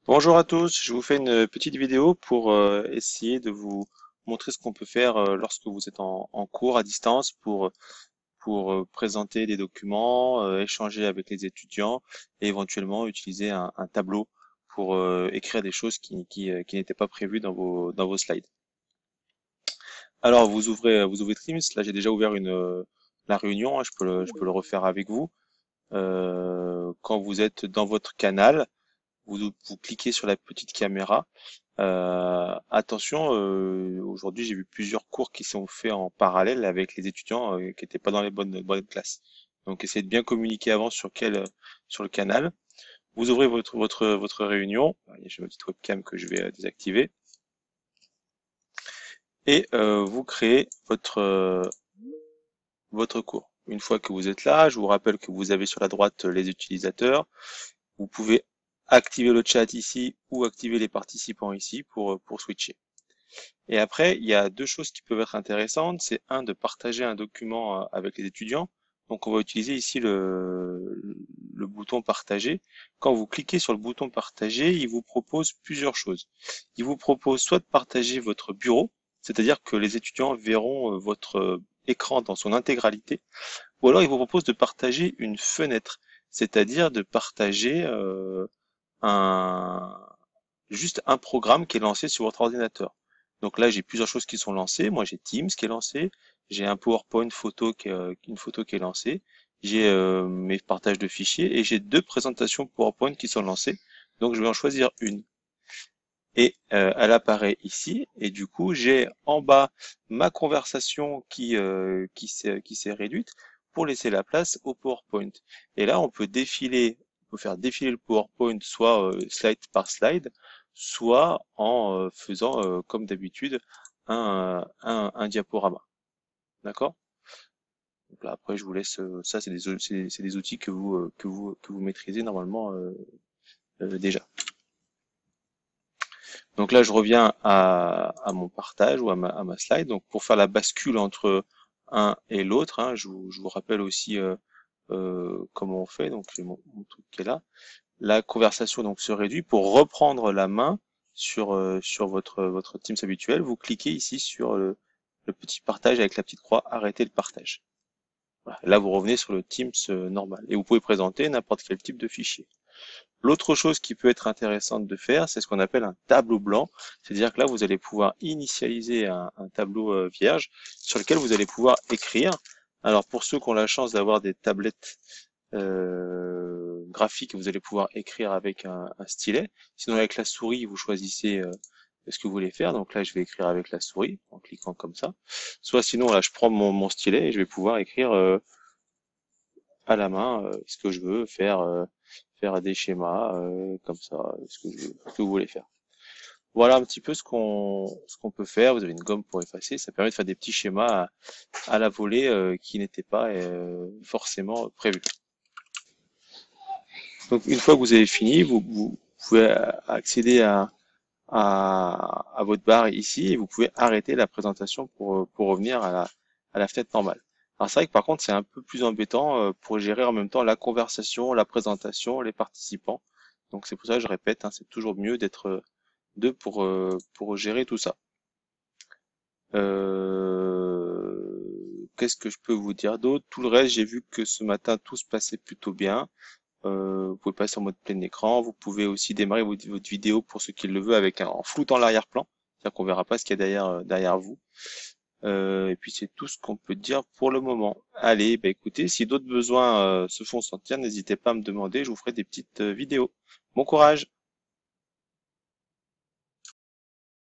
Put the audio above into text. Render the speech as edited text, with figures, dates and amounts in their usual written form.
Bonjour à tous, je vous fais une petite vidéo pour essayer de vous montrer ce qu'on peut faire lorsque vous êtes en cours à distance pour présenter des documents, échanger avec les étudiants et éventuellement utiliser un tableau pour écrire des choses qui n'étaient pas prévues dans vos slides. Alors vous ouvrez Teams, là j'ai déjà ouvert la réunion, hein, je peux le refaire avec vous. Quand vous êtes dans votre canal, vous cliquez sur la petite caméra. Attention, aujourd'hui j'ai vu plusieurs cours qui sont faits en parallèle avec les étudiants qui n'étaient pas dans les bonnes classes. Donc essayez de bien communiquer avant sur le canal. Vous ouvrez votre réunion. J'ai ma petite webcam que je vais désactiver et vous créez votre cours. Une fois que vous êtes là, je vous rappelle que vous avez sur la droite les utilisateurs. Vous pouvez activer le chat ici ou activer les participants ici pour switcher. Et après, il y a deux choses qui peuvent être intéressantes. C'est un, de partager un document avec les étudiants. Donc, on va utiliser ici le bouton partager. Quand vous cliquez sur le bouton partager, il vous propose plusieurs choses. Il vous propose soit de partager votre bureau, c'est-à-dire que les étudiants verront votre écran dans son intégralité, ou alors il vous propose de partager une fenêtre, c'est-à-dire de partager un, juste un programme qui est lancé sur votre ordinateur. Donc là, j'ai plusieurs choses qui sont lancées. Moi, j'ai Teams qui est lancé. J'ai un PowerPoint photo une photo qui est lancée. J'ai mes partages de fichiers et j'ai deux présentations PowerPoint qui sont lancées. Donc, je vais en choisir une. Et elle apparaît ici. Et du coup, j'ai en bas ma conversation qui s'est réduite pour laisser la place au PowerPoint. Et là, on peut faire défiler le PowerPoint soit slide par slide, soit en faisant comme d'habitude un diaporama. D'accord? Donc là, après, je vous laisse. Ça, c'est des outils que vous maîtrisez normalement déjà. Donc là, je reviens à mon partage ou à ma slide. Donc pour faire la bascule entre un et l'autre, hein, je vous rappelle aussi comment on fait. Donc j'ai mon truc qui est là. La conversation donc se réduit. Pour reprendre la main sur votre Teams habituel, vous cliquez ici sur le petit partage avec la petite croix, arrêter le partage. Voilà. Là, vous revenez sur le Teams normal et vous pouvez présenter n'importe quel type de fichier. L'autre chose qui peut être intéressante de faire, c'est ce qu'on appelle un tableau blanc. C'est-à-dire que là, vous allez pouvoir initialiser un tableau vierge sur lequel vous allez pouvoir écrire. Alors, pour ceux qui ont la chance d'avoir des tablettes graphiques, vous allez pouvoir écrire avec un stylet. Sinon, avec la souris, vous choisissez ce que vous voulez faire. Donc là, je vais écrire avec la souris en cliquant comme ça. Soit sinon, là, je prends mon stylet et je vais pouvoir écrire à la main ce que je veux, faire des schémas comme ça, ce que vous voulez faire. Voilà un petit peu ce qu'on peut faire. Vous avez une gomme pour effacer, ça permet de faire des petits schémas à la volée qui n'étaient pas forcément prévus. Donc une fois que vous avez fini, vous pouvez accéder à votre barre ici et vous pouvez arrêter la présentation pour revenir à la fenêtre normale. Alors c'est vrai que par contre c'est un peu plus embêtant pour gérer en même temps la conversation, la présentation, les participants. Donc c'est pour ça que je répète, hein, c'est toujours mieux d'être deux pour gérer tout ça. Qu'est-ce que je peux vous dire d'autre? Tout le reste, j'ai vu que ce matin tout se passait plutôt bien. Vous pouvez passer en mode plein écran. Vous pouvez aussi démarrer votre vidéo pour ceux qui le veulent avec en floutant l'arrière-plan. C'est-à-dire qu'on verra pas ce qu'il y a derrière vous. Et puis c'est tout ce qu'on peut dire pour le moment. Allez, bah écoutez, si d'autres besoins se font sentir, n'hésitez pas à me demander, je vous ferai des petites vidéos. Bon courage!